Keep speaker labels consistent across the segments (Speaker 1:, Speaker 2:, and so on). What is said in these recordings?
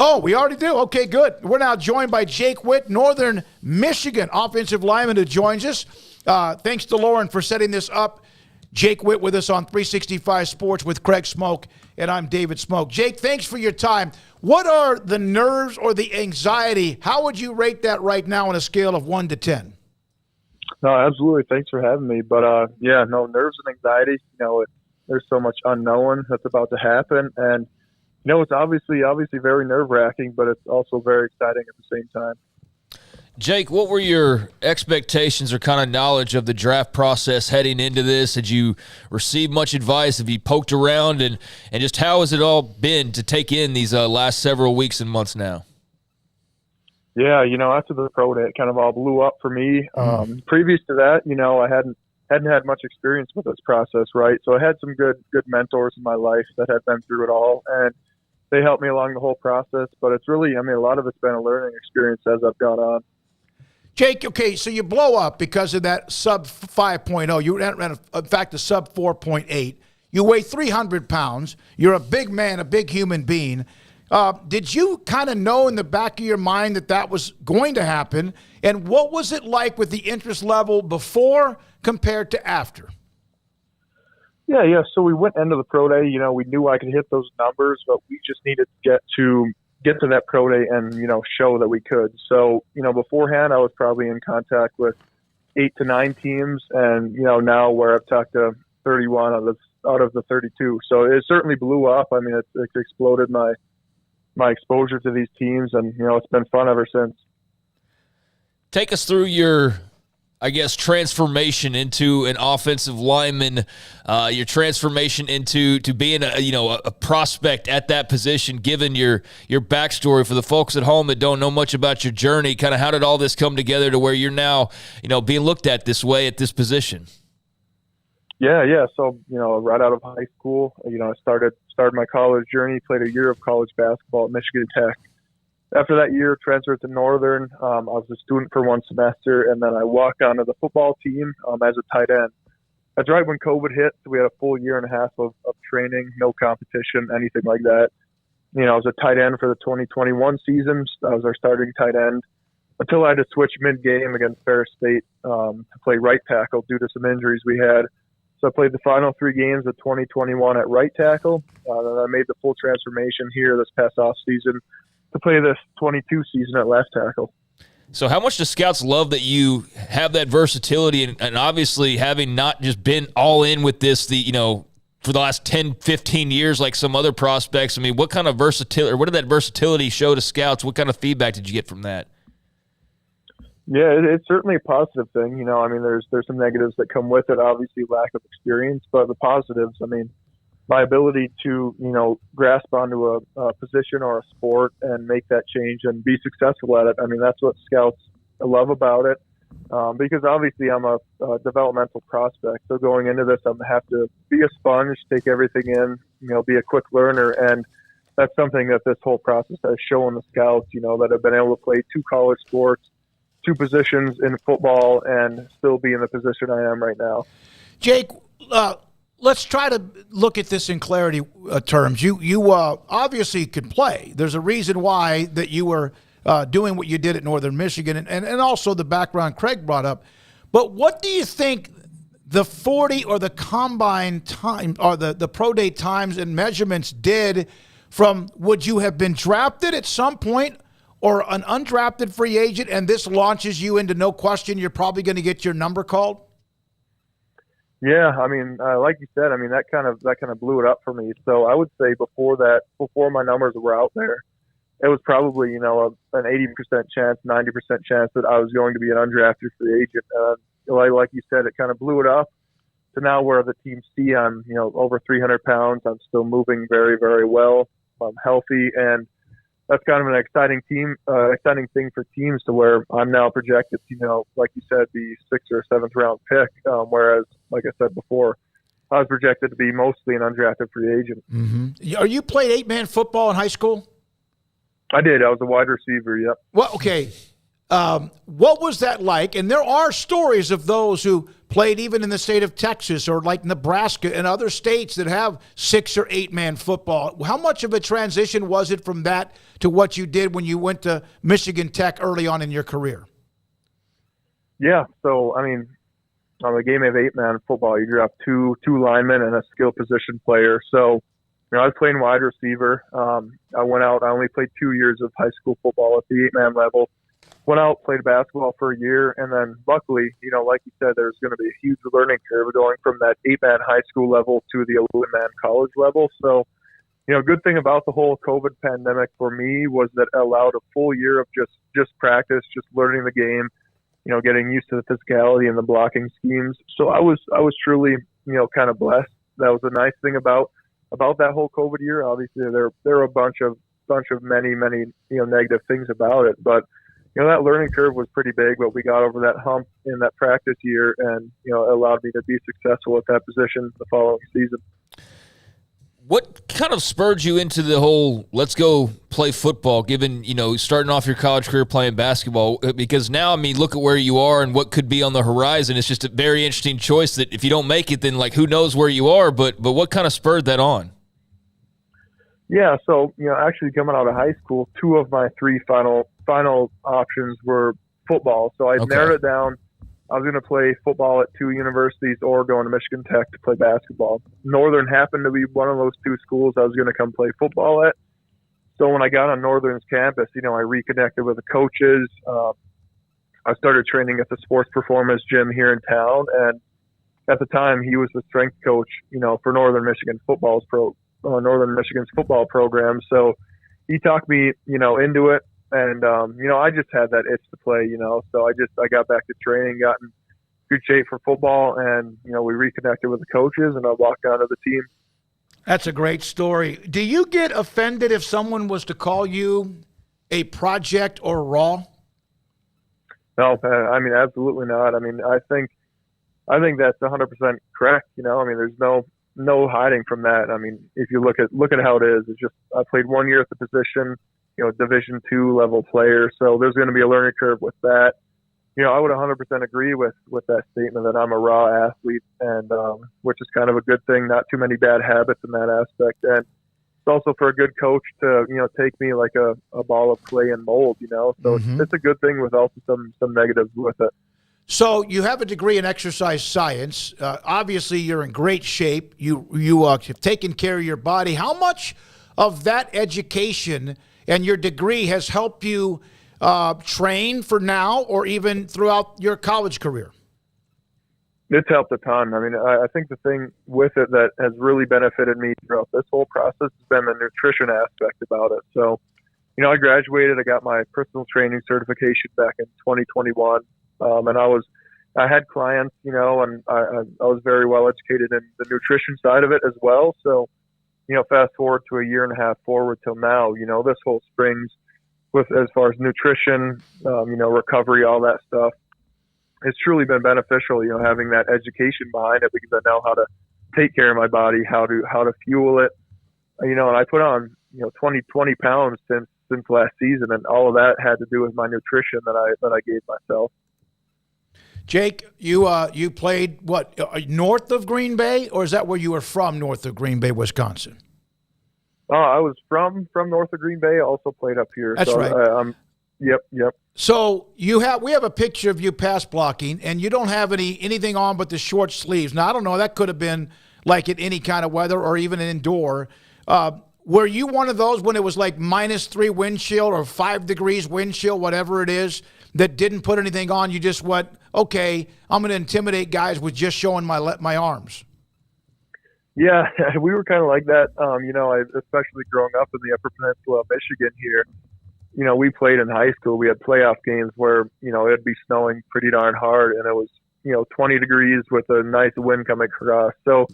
Speaker 1: Oh, we already do? Okay, good. We're now joined by Jake Witt, Northern Michigan offensive lineman, who joins us. Thanks to Lauren for setting this up. Jake Witt with us on 365 Sports with Craig Smoak, and I'm David Smoak. Jake, thanks for your time. What are the nerves or the anxiety? How would you rate that right now on a scale of 1 to 10?
Speaker 2: No, absolutely. Thanks for having me. But, nerves and anxiety, there's so much unknown that's about to happen. And, it's obviously very nerve-wracking, but it's also very exciting at the same time.
Speaker 3: Jake, what were your expectations or kind of knowledge of the draft process heading into this? Did you receive much advice? Have you poked around? And just how has it all been to take in these last several weeks and months now?
Speaker 2: Yeah, after the pro day, it kind of all blew up for me. Previous to that, I hadn't had much experience with this process, right? So I had some good mentors in my life that had been through it all, and they helped me along the whole process. But it's really, a lot of it's been a learning experience as I've gone on.
Speaker 1: Jake, okay, so you blow up because of that sub 5.0. You ran, in fact, a sub 4.8. You weigh 300 pounds. You're a big man, a big human being. Did you kind of know in the back of your mind that was going to happen? And what was it like with the interest level before compared to after?
Speaker 2: Yeah. So we went into the pro day. We knew I could hit those numbers, but we just needed to get to that pro day and, show that we could. So, beforehand, I was probably in contact with 8 to 9 teams, and, now where I've talked to 31 out of the 32. So it certainly blew up. It exploded my exposure to these teams, and, it's been fun ever since.
Speaker 3: Take us through your, transformation into an offensive lineman, your transformation into being a prospect at that position, given your backstory for the folks at home that don't know much about your journey. Kind of how did all this come together to where you're now, being looked at this way at this position?
Speaker 2: Yeah. So, right out of high school, I started my college journey, played a year of college basketball at Michigan Tech. After that year, transferred to Northern. I was a student for 1 semester, and then I walked onto the football team as a tight end. That's right when COVID hit, so we had a full year and a half of training, no competition, anything like that. I was a tight end for the 2021 season. I was our starting tight end until I had to switch mid-game against Ferris State to play right tackle due to some injuries we had. So I played the final 3 games of 2021 at right tackle. Then I made the full transformation here this past offseason to play this 22 season at left tackle.
Speaker 3: So how much do scouts love that you have that versatility and obviously having not just been all in with this, for the last 10, 15 years like some other prospects? What kind of versatility, or what did that versatility show to scouts? What kind of feedback did you get from that?
Speaker 2: Yeah, it's certainly a positive thing. There's some negatives that come with it, obviously lack of experience, but the positives, my ability to, grasp onto a position or a sport and make that change and be successful at it. That's what scouts love about it. Because obviously I'm a developmental prospect. So going into this, I'm going to have to be a sponge, take everything in, be a quick learner. And that's something that this whole process has shown the scouts, that have been able to play 2 college sports, 2 positions in football, and still be in the position I am right now.
Speaker 1: Jake, let's try to look at this in clarity terms. You obviously could play. There's a reason why that you were doing what you did at Northern Michigan, and also the background Craig brought up. But what do you think the 40 or the combine time or the pro day times and measurements did from, would you have been drafted at some point or an undrafted free agent, and this launches you into no question you're probably going to get your number called?
Speaker 2: Yeah, like you said, that kind of blew it up for me. So I would say before my numbers were out there, it was probably, an 80% chance, 90% chance that I was going to be an undrafted free agent. Like you said, it kind of blew it up to now where the teams see I'm, over 300 pounds. I'm still moving very, very well. I'm healthy, and that's kind of an exciting thing for teams to where I'm now projected to, like you said, the 6th or 7th round pick. Whereas, like I said before, I was projected to be mostly an undrafted free agent.
Speaker 1: Mm-hmm. Are you played 8-man football in high school?
Speaker 2: I did. I was a wide receiver. Yep.
Speaker 1: Well, okay. What was that like? And there are stories of those who played even in the state of Texas or like Nebraska and other states that have 6 or 8 man football. How much of a transition was it from that to what you did when you went to Michigan Tech early on in your career?
Speaker 2: Yeah. So, I mean, on a game of 8-man football, you draft two linemen and a skill position player. So, I was playing wide receiver. I went out. I only played 2 years of high school football at the 8-man level. Went out, played basketball for a year, and then luckily, like you said, there's going to be a huge learning curve going from that 8-man high school level to the 11-man college level. So, good thing about the whole COVID pandemic for me was that it allowed a full year of just practice, just learning the game, getting used to the physicality and the blocking schemes. So I was truly, kind of blessed. That was a nice thing about that whole COVID year. Obviously, there are a bunch of many negative things about it, but that learning curve was pretty big. But we got over that hump in that practice year, and it allowed me to be successful at that position the following season.
Speaker 3: What kind of spurred you into the whole let's go play football, given, starting off your college career playing basketball? Because now, look at where you are and what could be on the horizon. It's just a very interesting choice that if you don't make it, then, who knows where you are. But what kind of spurred that on?
Speaker 2: Yeah, so, actually coming out of high school, 2 of my 3 final options were football. So I narrowed it down. I was going to play football at 2 universities or going to Michigan Tech to play basketball. Northern happened to be one of those 2 schools I was going to come play football at. So when I got on Northern's campus, I reconnected with the coaches. I started training at the sports performance gym here in town. And at the time, he was the strength coach, for Northern Michigan's football program. So he talked me, into it. And, I just had that itch to play, so I got back to training, got in good shape for football, and, we reconnected with the coaches, and I walked onto the team.
Speaker 1: That's a great story. Do you get offended if someone was to call you a project or raw?
Speaker 2: No, absolutely not. I think that's 100% correct. There's no hiding from that. If you look at how it is, it's just, I played 1 year at the position, Division II level player. So there's going to be a learning curve with that. I would 100% agree with that statement that I'm a raw athlete, and which is kind of a good thing. Not too many bad habits in that aspect, and it's also for a good coach to take me like a ball of clay and mold. So it's a good thing with also some negatives with it.
Speaker 1: So you have a degree in exercise science. Obviously, you're in great shape. You have taken care of your body. How much of that education and your degree has helped you train for now or even throughout your college career?
Speaker 2: It's helped a ton. I think the thing with it that has really benefited me throughout this whole process has been the nutrition aspect about it. So, I graduated. I got my personal training certification back in 2021. And I had clients, and I was very well educated in the nutrition side of it as well. So, fast forward to a year and a half forward till now, this whole springs with as far as nutrition, recovery, all that stuff. It's truly been beneficial, having that education behind it, because I know how to take care of my body, how to fuel it, and I put on, 20 pounds since last season, and all of that had to do with my nutrition that I gave myself.
Speaker 1: Jake, you played north of Green Bay, or is that where you were from, north of Green Bay, Wisconsin?
Speaker 2: I was from north of Green Bay. I also played up here.
Speaker 1: That's right.
Speaker 2: Yep.
Speaker 1: So we have a picture of you pass blocking, and you don't have anything on but the short sleeves. Now, I don't know. That could have been like in any kind of weather or even indoor. Were you one of those when it was like -3 wind chill or 5 degrees wind chill, whatever it is, that didn't put anything on? You just went, okay, I'm going to intimidate guys with just showing my arms.
Speaker 2: Yeah, we were kind of like that. Especially growing up in the Upper Peninsula of Michigan here, we played in high school. We had playoff games where, it'd be snowing pretty darn hard, and it was, 20 degrees with a nice wind coming across. So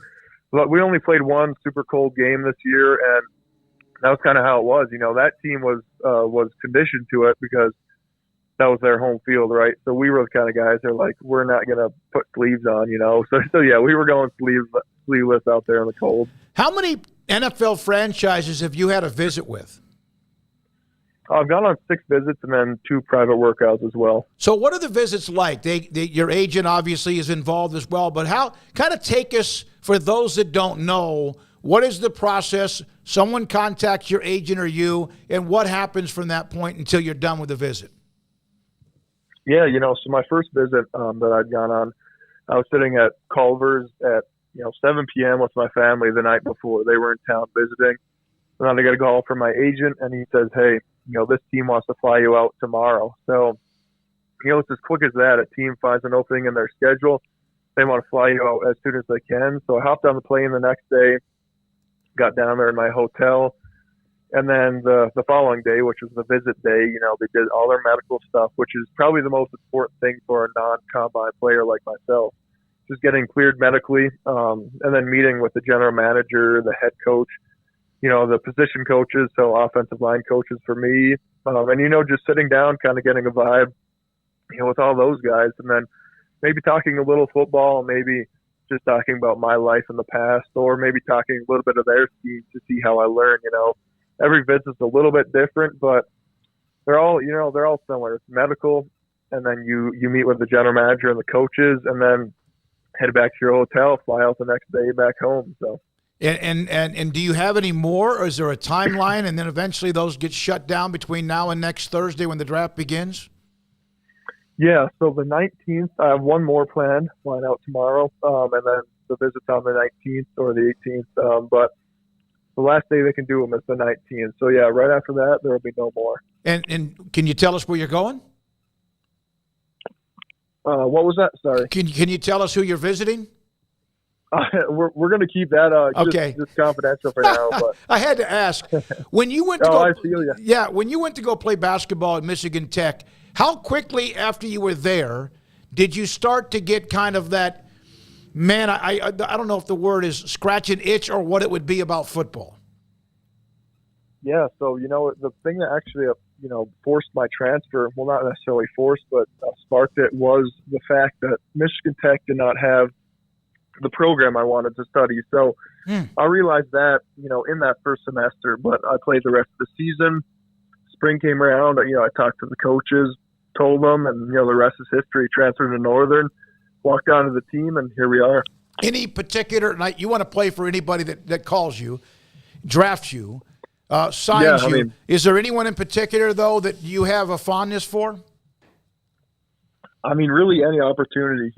Speaker 2: we only played one super cold game this year, and that was kind of how it was. That team was conditioned to it because that was their home field, right? So we were the kind of guys that are like, we're not going to put sleeves on, So yeah, we were going sleeveless out there in the cold.
Speaker 1: How many NFL franchises have you had a visit with?
Speaker 2: I've gone on 6 visits and then 2 private workouts as well.
Speaker 1: So what are the visits like? Your agent obviously is involved as well, but how kind of take us, for those that don't know, what is the process? Someone contacts your agent or you, and what happens from that point until you're done with the visit?
Speaker 2: Yeah, so my first visit that I'd gone on, I was sitting at Culver's at 7 p.m. with my family the night before. They were in town visiting. And then I got a call from my agent, and he says, hey, this team wants to fly you out tomorrow. So, it's as quick as that. A team finds an opening in their schedule. They want to fly you out as soon as they can. So I hopped on the plane the next day, got down there in my hotel. And then the following day, which was the visit day, they did all their medical stuff, which is probably the most important thing for a non-combine player like myself. Just getting cleared medically, and then meeting with the general manager, the head coach, the position coaches, so offensive line coaches for me. And, just sitting down, kind of getting a vibe, with all those guys. And then maybe talking a little football, maybe just talking about my life in the past, or maybe talking a little bit of their scheme to see how I learn. Every visit's a little bit different, but they're all similar. It's medical, and then you meet with the general manager and the coaches, and then head back to your hotel, fly out the next day back home. So.
Speaker 1: And do you have any more, or is there a timeline, and then eventually those get shut down between now and next Thursday when the draft begins?
Speaker 2: Yeah, so the 19th, I have one more planned, flying out tomorrow, and then the visit's on the 19th or the 18th. But the last day they can do them is the 19th. So, yeah, right after that, there will be no more.
Speaker 1: And can you tell us where you're going?
Speaker 2: What was that? Sorry.
Speaker 1: Can you tell us who you're visiting?
Speaker 2: We're going to keep that just confidential for now. But
Speaker 1: I had to ask. When you went to
Speaker 2: I feel you.
Speaker 1: Yeah, when you went to go play basketball at Michigan Tech, how quickly after you were there did you start to get kind of that, man, I don't know if the word is scratch an itch or what it would be about football?
Speaker 2: Yeah, so, the thing that actually, forced my transfer, well, not necessarily forced, but sparked it, was the fact that Michigan Tech did not have the program I wanted to study. So I realized that, in that first semester, but I played the rest of the season. Spring came around, I talked to the coaches, told them, and, the rest is history. Transferred to Northern, walked onto the team, and here we are.
Speaker 1: Any particular night you want to play for anybody that calls you, drafts you, signs you?
Speaker 2: mean,
Speaker 1: is there anyone in particular, though, that you have a fondness for?
Speaker 2: I mean, really any opportunity.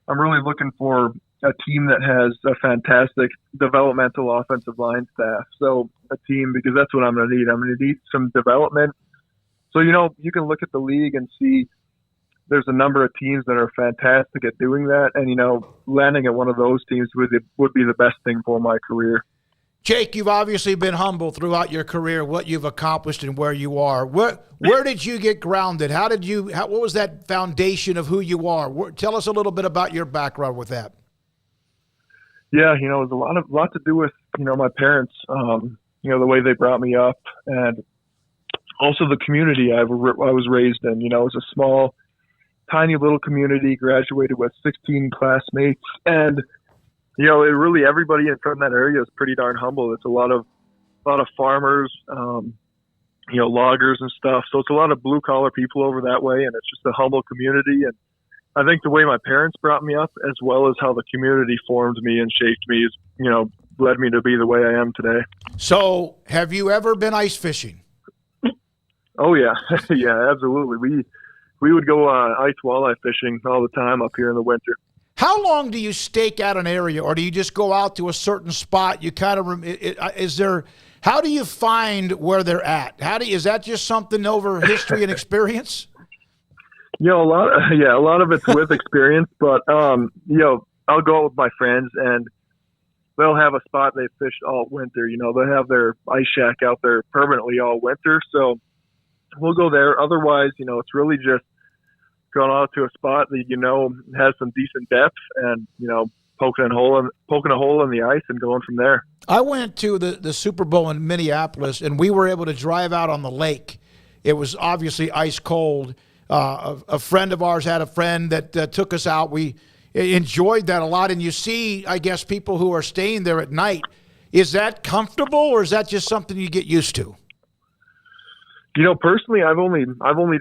Speaker 2: I'm really looking for a team that has a fantastic developmental offensive line staff. So a team, because that's what I'm going to need. I'm going to need some development. So, you can look at the league and see there's a number of teams that are fantastic at doing that. And, landing at one of those teams would be the best thing for my career.
Speaker 1: Jake, you've obviously been humble throughout your career, what you've accomplished and where you are. Where did you get grounded? What was that foundation of who you are? Tell us a little bit about your background with that.
Speaker 2: Yeah, it was a lot to do with, my parents, the way they brought me up, and also the community I was raised in. It was a small, tiny little community, graduated with 16 classmates, and really everybody from that area is pretty darn humble. It's a lot of farmers, loggers and stuff. So it's a lot of blue collar people over that way, and it's just a humble community. And I think the way my parents brought me up, as well as how the community formed me and shaped me, is led me to be the way I am today.
Speaker 1: So, have you ever been ice fishing?
Speaker 2: Oh yeah, yeah, absolutely. We would go ice walleye fishing all the time up here in the winter.
Speaker 1: How long do you stake out an area, or do you just go out to a certain spot? You kind of how do you find where they're at? Is that just something over history and experience?
Speaker 2: A lot of it's with experience, but I'll go out with my friends and they'll have a spot they fish all winter. They'll have their ice shack out there permanently all winter, so we'll go there. Otherwise, it's really just going out to a spot that has some decent depth, and poking a hole in the ice and going from there.
Speaker 1: I went to the Super Bowl in Minneapolis, and we were able to drive out on the lake. It was obviously ice cold. A friend of ours had a friend that took us out. We enjoyed that a lot. And you see, I guess, people who are staying there at night. Is that comfortable, or is that just something you get used to?
Speaker 2: Personally, I've only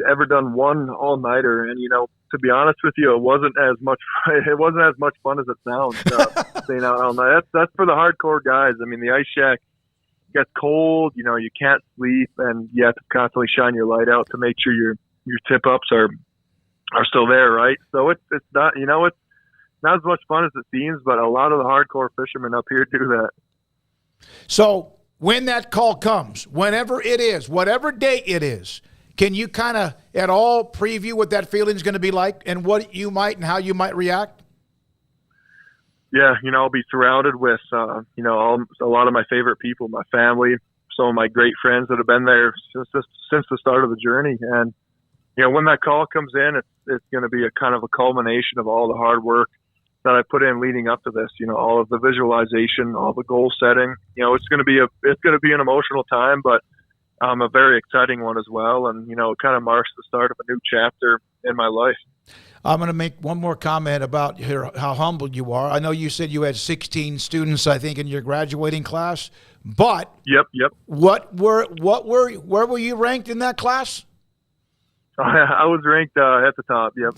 Speaker 2: ever done one all nighter, and to be honest with you, it wasn't as much fun as it sounds. Staying out all night. That's for the hardcore guys. I mean, the ice shack gets cold. You can't sleep, and you have to constantly shine your light out to make sure your tip ups are still there, right? So it's not it's not as much fun as it seems, but a lot of the hardcore fishermen up here do that.
Speaker 1: So when that call comes, whenever it is, whatever date it is, can you kind of at all preview what that feeling is going to be like and what you might and how you might react?
Speaker 2: Yeah, I'll be surrounded with, a lot of my favorite people, my family, some of my great friends that have been there since the start of the journey. And, when that call comes in, it's going to be a kind of a culmination of all the hard work that I put in leading up to this. All of the visualization, all the goal setting. It's going to be an emotional time, but a very exciting one as well. And it kind of marks the start of a new chapter in my life.
Speaker 1: I'm going to make one more comment about how humble you are. I know you said you had 16 students, I think, in your graduating class, but
Speaker 2: Yep.
Speaker 1: where were you ranked in that class?
Speaker 2: I was ranked at the top. Yep.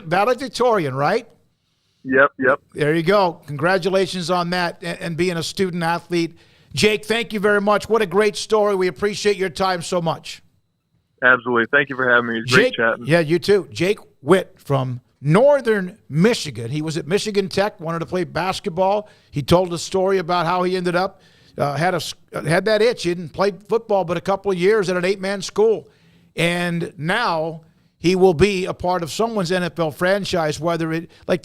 Speaker 1: Valedictorian, right?
Speaker 2: Yep.
Speaker 1: There you go. Congratulations on that and being a student athlete. Jake, thank you very much. What a great story. We appreciate your time so much.
Speaker 2: Absolutely. Thank you for having me. It's great chatting.
Speaker 1: Yeah, you too. Jake Witt from Northern Michigan. He was at Michigan Tech, wanted to play basketball. He told a story about how he ended up, had that itch. He didn't play football but a couple of years at an 8-man school. And now he will be a part of someone's NFL franchise, whether it, like